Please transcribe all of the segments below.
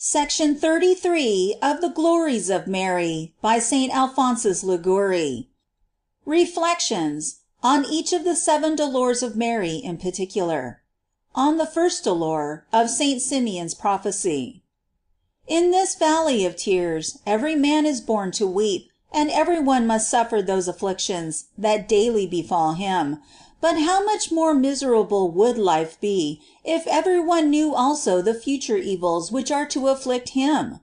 Section 33 of the Glories of Mary by St. Alphonsus Liguori. Reflections on each of the 7 Dolors of Mary in particular. On the first Dolor, of St. Simeon's prophecy. In this valley of tears every man is born to weep, and every one must suffer those afflictions that daily befall him. But how much more miserable would life be, if every one knew also the future evils which are to afflict him?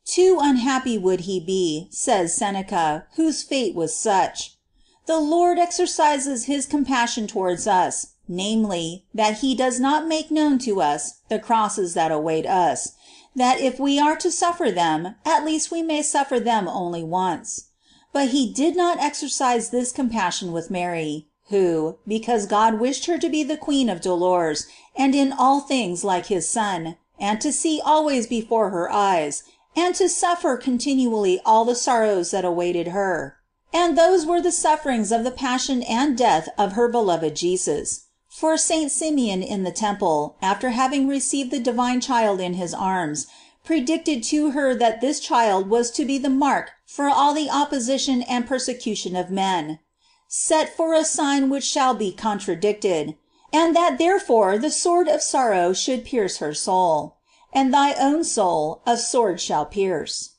Too unhappy would he be, says Seneca, whose fate was such. The Lord exercises his compassion towards us, namely, that he does not make known to us the crosses that await us, that if we are to suffer them, at least we may suffer them only once. But he did not exercise this compassion with Mary, who, because God wished her to be the queen of dolors, and in all things like his Son, and to see always before her eyes, and to suffer continually all the sorrows that awaited her. And those were the sufferings of the passion and death of her beloved Jesus. For Saint Simeon in the temple, after having received the divine child in his arms, predicted to her that this child was to be the mark for all the opposition and persecution of men, set for a sign which shall be contradicted, and that therefore the sword of sorrow should pierce her soul, and thy own soul a sword shall pierce.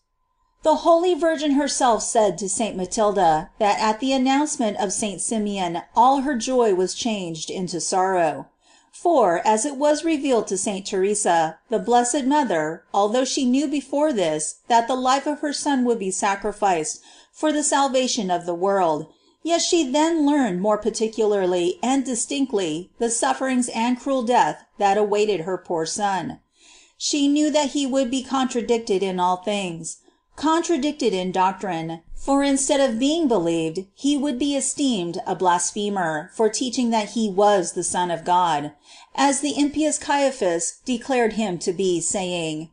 The Holy Virgin herself said to St. Matilda that at the announcement of St. Simeon all her joy was changed into sorrow. For, as it was revealed to St. Therese, the Blessed Mother, although she knew before this that the life of her Son would be sacrificed for the salvation of the world, yet she then learned more particularly and distinctly the sufferings and cruel death that awaited her poor Son. She knew that he would be contradicted in all things, contradicted in doctrine, for instead of being believed, he would be esteemed a blasphemer for teaching that he was the Son of God, as the impious Caiaphas declared him to be, saying,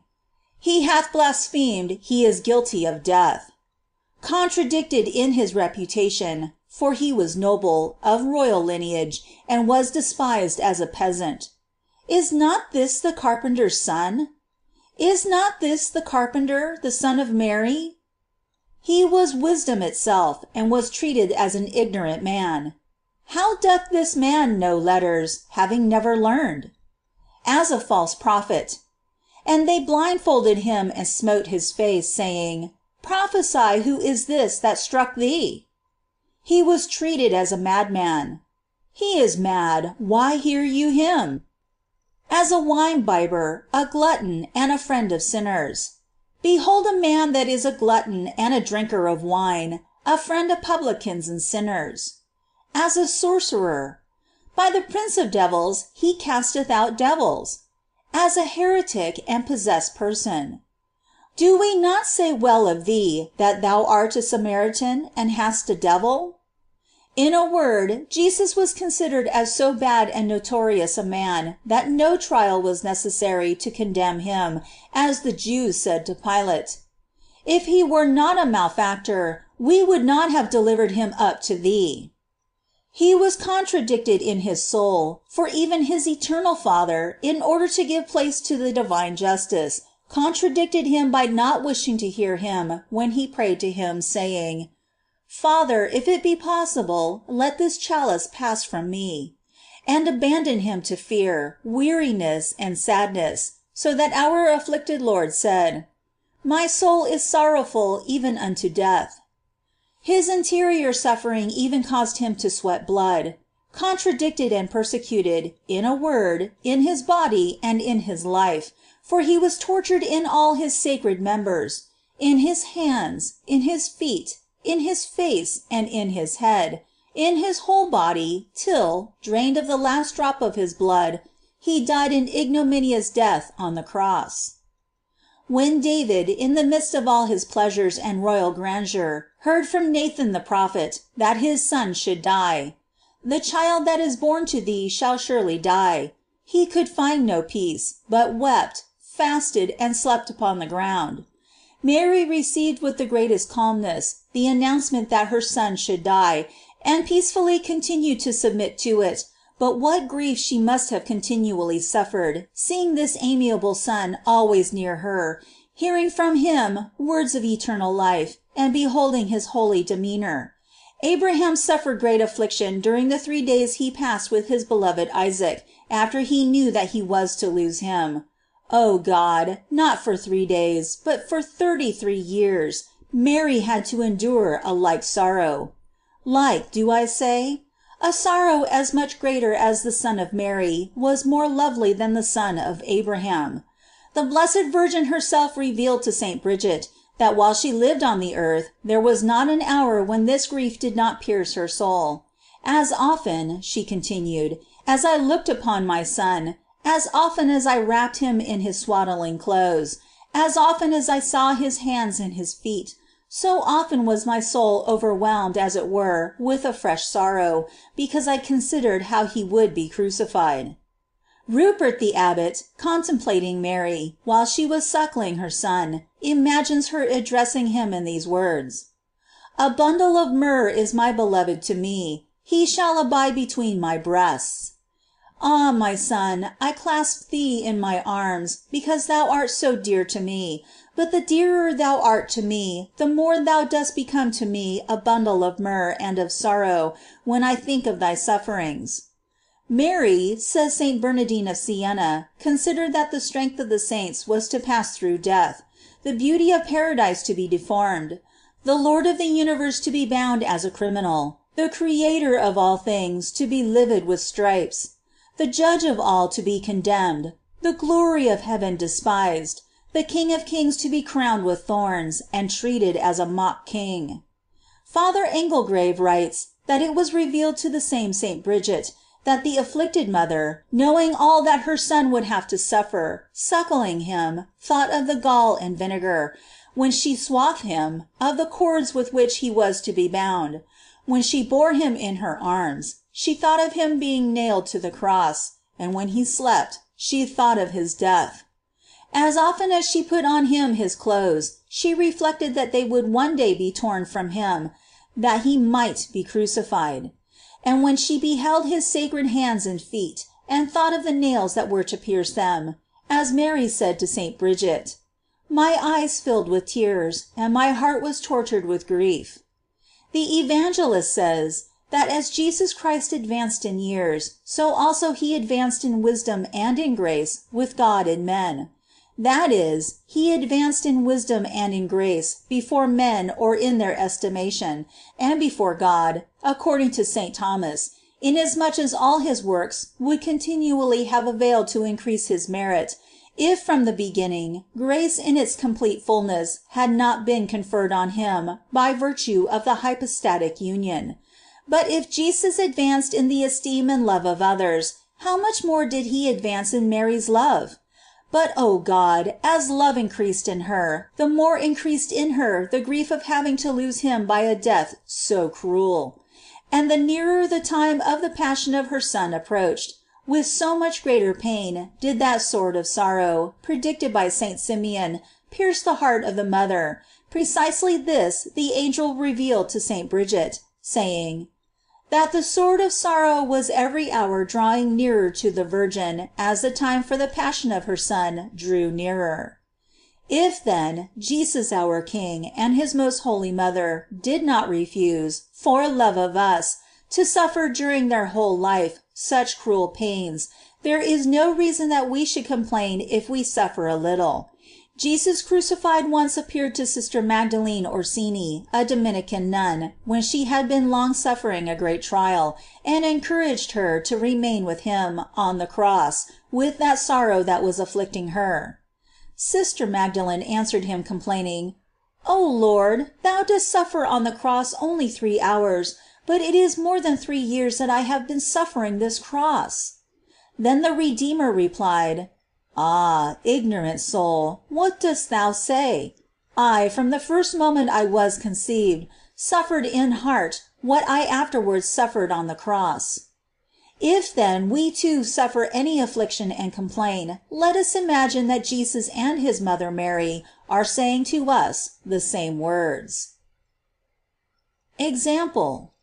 "He hath blasphemed, he is guilty of death." Contradicted in his reputation, for he was noble, of royal lineage, and was despised as a peasant. Is not this the carpenter's son? Is not this the carpenter, the son of Mary? He was wisdom itself, and was treated as an ignorant man. How doth this man know letters, having never learned? As a false prophet. And they blindfolded him and smote his face, saying, "Prophesy, who is this that struck thee?" He was treated as a madman. He is mad, why hear you him? As a wine-bibber, a glutton, and a friend of sinners. Behold a man that is a glutton and a drinker of wine, a friend of publicans and sinners. As a sorcerer. By the prince of devils he casteth out devils. As a heretic and possessed person. Do we not say well of thee, that thou art a Samaritan, and hast a devil? In a word, Jesus was considered as so bad and notorious a man that no trial was necessary to condemn him, as the Jews said to Pilate. If he were not a malefactor, we would not have delivered him up to thee. He was contradicted in his soul, for even his eternal Father, in order to give place to the divine justice, contradicted him by not wishing to hear him when he prayed to him, saying, "Father, if it be possible, let this chalice pass from me," and abandoned him to fear, weariness, and sadness, so that our afflicted Lord said, "My soul is sorrowful even unto death." His interior suffering even caused him to sweat blood. Contradicted and persecuted, in a word, in his body and in his life, for he was tortured in all his sacred members, in his hands, in his feet, in his face, and in his head, in his whole body, till, drained of the last drop of his blood, he died an ignominious death on the cross. When David, in the midst of all his pleasures and royal grandeur, heard from Nathan the prophet that his son should die, "The child that is born to thee shall surely die," he could find no peace, but wept, fasted, and slept upon the ground. Mary received with the greatest calmness the announcement that her son should die, and peacefully continued to submit to it, But what grief she must have continually suffered, seeing this amiable Son always near her, hearing from him words of eternal life, and beholding his holy demeanor. Abraham suffered great affliction during the 3 days he passed with his beloved Isaac, after he knew that he was to lose him. O God, not for 3 days, but for 33 years, Mary had to endure a like sorrow. Like, do I say? A sorrow as much greater as the Son of Mary was more lovely than the son of Abraham. The Blessed Virgin herself revealed to St. Bridget, that while she lived on the earth, there was not an hour when this grief did not pierce her soul. As often, she continued, as I looked upon my Son, as often as I wrapped him in his swaddling clothes, as often as I saw his hands and his feet, so often was my soul overwhelmed as it were with a fresh sorrow, because I considered how he would be crucified. Rupert the abbot, contemplating Mary, while she was suckling her Son, imagines her addressing him in these words: A bundle of myrrh is my beloved to me, he shall abide between my breasts. Ah, my Son, I clasp thee in my arms, because thou art so dear to me, but the dearer thou art to me, the more thou dost become to me a bundle of myrrh and of sorrow, when I think of thy sufferings. Mary, says St. Bernardine of Siena, considered that the strength of the saints was to pass through death, the beauty of paradise to be deformed, the Lord of the universe to be bound as a criminal, the Creator of all things to be livid with stripes, the Judge of all to be condemned, the glory of heaven despised, the King of kings to be crowned with thorns, and treated as a mock king. Father Engelgrave writes that it was revealed to the same St. Bridget, that the afflicted mother, knowing all that her Son would have to suffer, suckling him, thought of the gall and vinegar, when she swathed him, of the cords with which he was to be bound. When she bore him in her arms, she thought of him being nailed to the cross, and when he slept, she thought of his death. As often as she put on him his clothes, she reflected that they would one day be torn from him, that he might be crucified. And when she beheld his sacred hands and feet, and thought of the nails that were to pierce them, as Mary said to St. Bridget, my eyes filled with tears, and my heart was tortured with grief. The Evangelist says, that as Jesus Christ advanced in years, so also he advanced in wisdom and in grace with God and men. That is, he advanced in wisdom and in grace before men or in their estimation, and before God, according to St. Thomas, inasmuch as all his works would continually have availed to increase his merit, if from the beginning grace in its complete fullness had not been conferred on him by virtue of the hypostatic union. But if Jesus advanced in the esteem and love of others, how much more did he advance in Mary's love? But, O God, as love increased in her, the more increased in her the grief of having to lose him by a death so cruel. And the nearer the time of the passion of her Son approached, with so much greater pain did that sword of sorrow, predicted by St. Simeon, pierce the heart of the mother. Precisely this the angel revealed to St. Bridget, saying, that the sword of sorrow was every hour drawing nearer to the Virgin as the time for the passion of her Son drew nearer. If then Jesus our King and his most holy Mother did not refuse, for love of us, to suffer during their whole life such cruel pains, there is no reason that we should complain if we suffer a little. Jesus crucified once appeared to Sister Magdalene Orsini, a Dominican nun, when she had been long suffering a great trial, and encouraged her to remain with him on the cross with that sorrow that was afflicting her. Sister Magdalene answered him complaining, O Lord, thou dost suffer on the cross only 3 hours, but it is more than 3 years that I have been suffering this cross. Then the Redeemer replied, Ah, ignorant soul, what dost thou say? I, from the first moment I was conceived, suffered in heart what I afterwards suffered on the cross. If then we too suffer any affliction and complain, let us imagine that Jesus and his mother Mary are saying to us the same words. Example.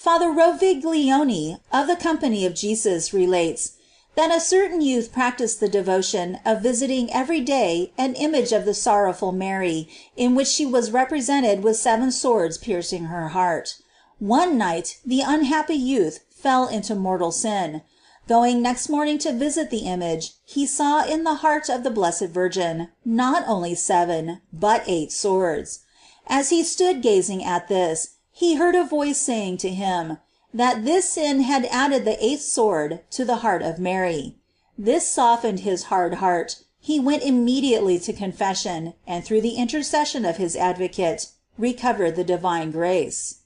Father Roviglione of the Company of Jesus relates, that a certain youth practiced the devotion of visiting every day an image of the sorrowful Mary, in which she was represented with 7 swords piercing her heart. One night the unhappy youth fell into mortal sin. Going next morning to visit the image, he saw in the heart of the Blessed Virgin not only 7, but 8 swords. As he stood gazing at this, he heard a voice saying to him, that this sin had added the 8th sword to the heart of Mary. This softened his hard heart. He went immediately to confession, and through the intercession of his advocate, recovered the divine grace.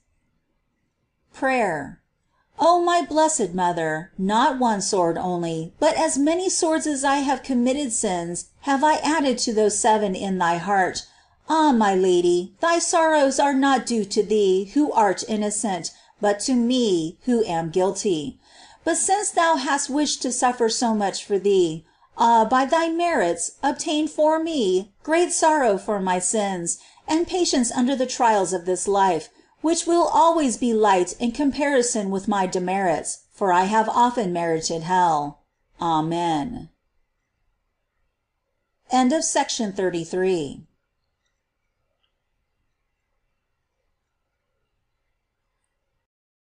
Prayer. O my blessed Mother, not 1 sword only, but as many swords as I have committed sins have I added to those 7 in thy heart. Ah, my Lady, thy sorrows are not due to thee who art innocent, but to me who am guilty. But since thou hast wished to suffer so much for thee, by thy merits obtain for me great sorrow for my sins, and patience under the trials of this life, which will always be light in comparison with my demerits, for I have often merited hell. Amen. End of Section 33.